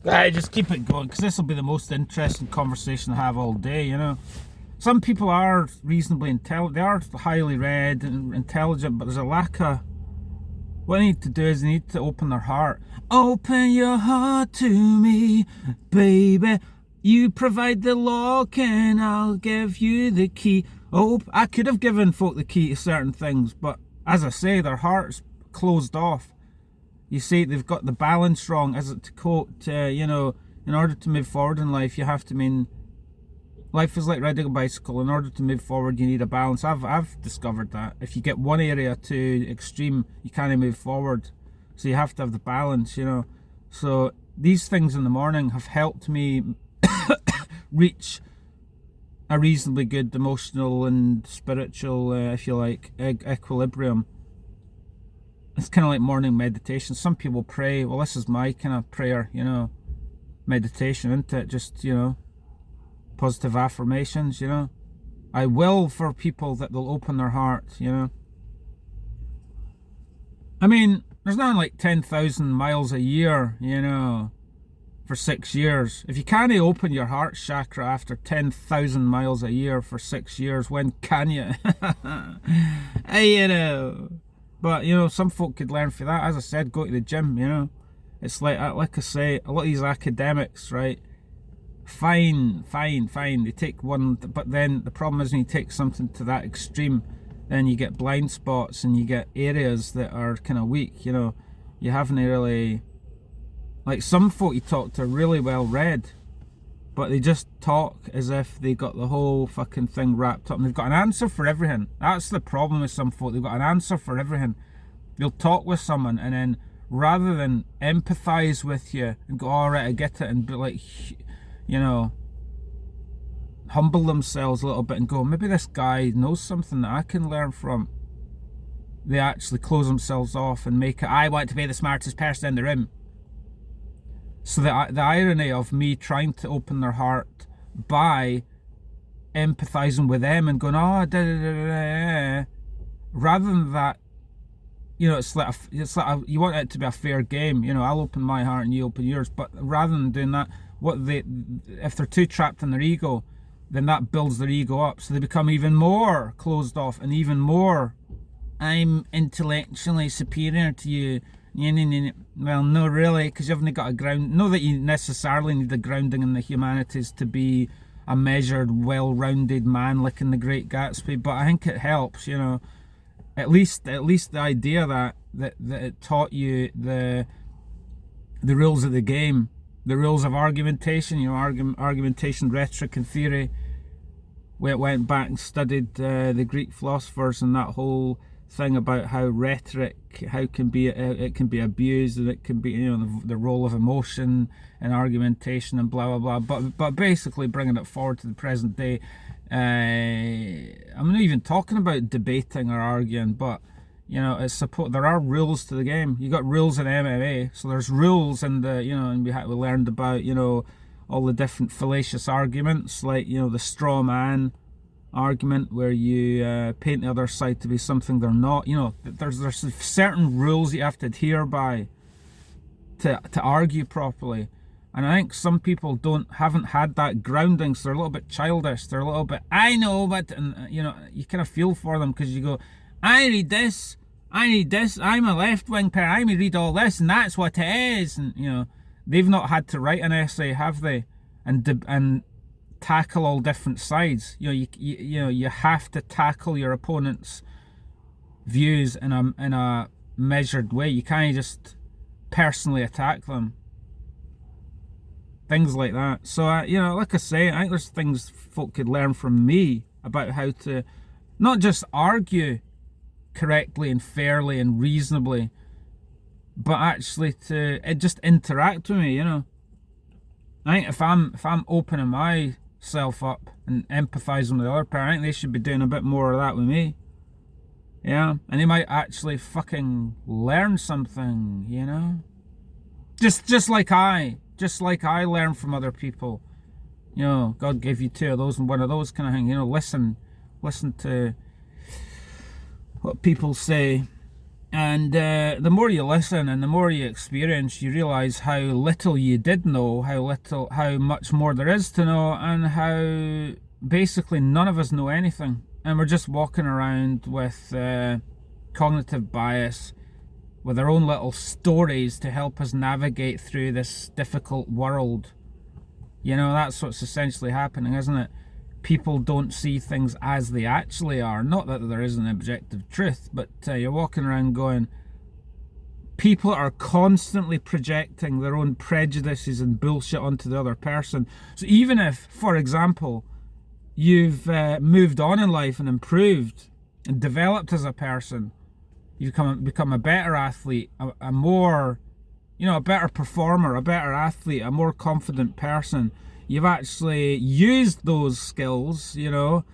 Just keep it going, because this will be the most interesting conversation I have all day, you know. Some people are reasonably intelligent, they are highly read and intelligent, but there's a lack of... What they need to do is they need to open their heart. Open your heart to me, baby. You provide the lock and I'll give you the key. Oh, I could have given folk the key to certain things, but as I say, their heart's closed off. You see, they've got the balance wrong. As to quote, you know, in order to move forward in life, you have to mean... Life is like riding a bicycle. In order to move forward, you need a balance. I've discovered that. If you get one area too extreme, you can't move forward. So you have to have the balance, you know. So these things in the morning have helped me reach a reasonably good emotional and spiritual, if you like, equilibrium. It's kind of like morning meditation. Some people pray. Well, this is my kind of prayer, you know, meditation, isn't it? Just, you know, positive affirmations, you know. I will for people that they'll open their heart, you know. I mean, there's not like 10,000 miles a year, you know, for 6 years. If you can't open your heart chakra after 10,000 miles a year for 6 years, when can you? Hey, you know. But, you know, some folk could learn for that. As I said, go to the gym, you know. It's like I say, a lot of these academics, right? Fine. They take one, but then the problem is when you take something to that extreme, then you get blind spots and you get areas that are kind of weak, you know. You haven't really... Like some folk you talk to are really well read, but they just talk as if they got the whole fucking thing wrapped up and they've got an answer for everything. That's the problem with some folk. They've got an answer for everything. You'll talk with someone and then rather than empathize with you and go, all right, I get it, and be like, you know, humble themselves a little bit and go, maybe this guy knows something that I can learn from. They actually close themselves off and make it, I want to be the smartest person in the room. So the irony of me trying to open their heart by empathizing with them and going, oh, rather than that, you know, it's like you want it to be a fair game. You know, I'll open my heart and you open yours. But rather than doing that, if they're too trapped in their ego, then that builds their ego up. So they become even more closed off and even more, I'm intellectually superior to you. Well, no, really, because you haven't got a ground. Not that you necessarily need a grounding in the humanities to be a measured, well-rounded man like in The Great Gatsby, but I think it helps, you know. At least the idea that it taught you the rules of the game, the rules of argumentation, you know, argumentation, rhetoric, and theory. We went back and studied the Greek philosophers and that whole thing about how rhetoric, it can be abused, and it can be, you know, the role of emotion and argumentation and blah blah blah. But basically bringing it forward to the present day, I'm not even talking about debating or arguing, but you know, there are rules to the game. You got rules in MMA, so there's rules in the, you know, and we learned about, you know, all the different fallacious arguments, like, you know, the straw man argument where you paint the other side to be something they're not. You know, there's certain rules you have to adhere by to argue properly, and I think some people haven't had that grounding, so they're a little bit childish. They're a little bit, I know, but, and you know, you kind of feel for them because you go, I read this, I'm a left-wing parent, I may read all this and that's what it is. And you know, they've not had to write an essay, have they, and tackle all different sides. You know, you have to tackle your opponent's views in a measured way. You can't just personally attack them. Things like that. So you know, like I say, I think there's things folk could learn from me about how to not just argue correctly and fairly and reasonably, but actually to just interact with me. You know, I think if I'm opening myself up and empathizing with the other parent, I think they should be doing a bit more of that with me. Yeah, and they might actually fucking learn something. You know, just like I learn from other people. You know, God gave you two of those and one of those kind of thing. You know, listen to what people say And the more you listen and the more you experience, you realize how little you did know, how much more there is to know, and how basically none of us know anything. And we're just walking around with cognitive bias, with our own little stories to help us navigate through this difficult world. You know, that's what's essentially happening, isn't it? People don't see things as they actually are. Not that there is an objective truth, but you're walking around going, people are constantly projecting their own prejudices and bullshit onto the other person. So even if, for example, you've moved on in life and improved and developed as a person, you've become a better athlete, a more, a better performer, a better athlete, a more confident person. You've actually used those skills, to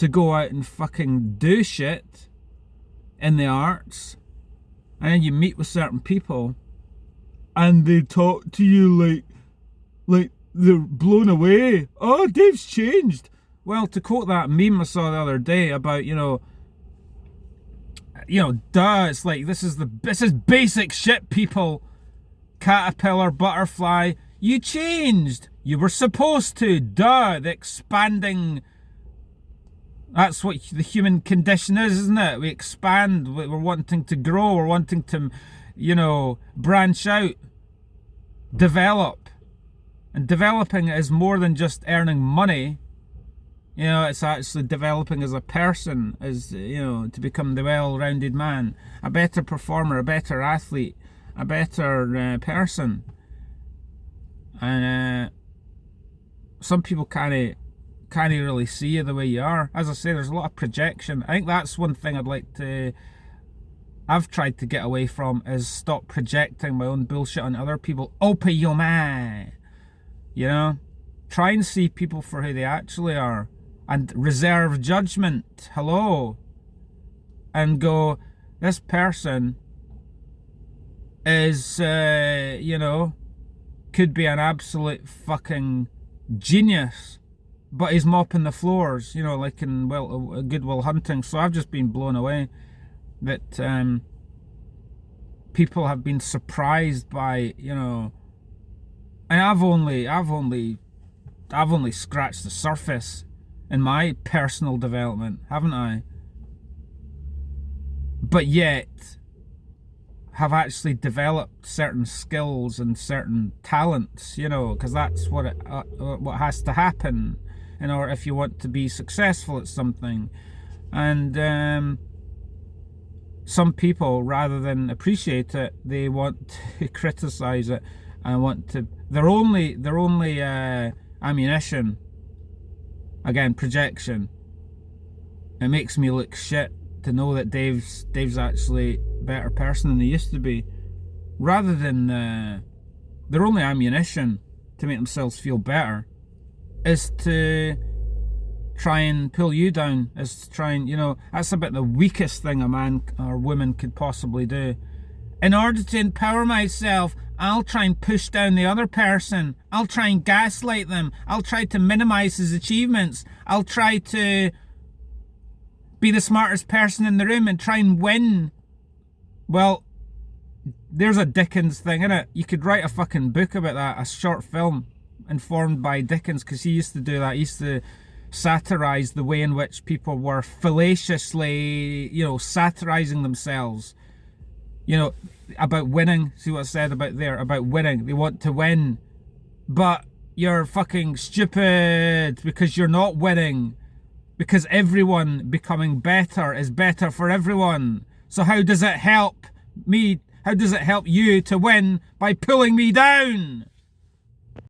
go out and fucking do shit in the arts. And then you meet with certain people and they talk to you like they're blown away. Oh, Dave's changed. Well, to quote that meme I saw the other day about, it's like, this is basic shit, people. Caterpillar, butterfly, you changed. You were supposed to. The expanding. That's what the human condition is, isn't it? We expand. We're wanting to grow. We're wanting to, branch out, develop. And developing is more than just earning money. It's actually developing as a person, to become the well-rounded man, a better performer, a better athlete, a better person. And some people can't really see you the way you are. As I say, there's a lot of projection. I think that's one thing I've tried to get away from, is stop projecting my own bullshit on other people. Open your mind. Try and see people for who they actually are. And reserve judgment. Hello. And go, this person is, could be an absolute fucking genius, but he's mopping the floors, like in Good Will Hunting. So I've just been blown away that people have been surprised by, and I've only scratched the surface in my personal development, haven't I? But yet have actually developed certain skills and certain talents, because that's what has to happen in order, if you want to be successful at something. And some people, rather than appreciate it, they want to criticize it and want to. Their only ammunition. Again, projection. It makes me look shit to know that Dave's actually a better person than he used to be. Rather than their only ammunition to make themselves feel better is to try and pull you down, is to try and, that's about the weakest thing a man or woman could possibly do. In order to empower myself, I'll try and push down the other person. I'll try and gaslight them. I'll try to minimize his achievements. I'll try to be the smartest person in the room and try and win. Well, there's a Dickens thing, innit? You could write a fucking book about that, a short film informed by Dickens, because he used to do that. He used to satirize the way in which people were fallaciously, satirizing themselves. About winning. See what I said about there? About winning. They want to win. But you're fucking stupid because you're not winning. Because everyone becoming better is better for everyone. So how does it help me? How does it help you to win by pulling me down?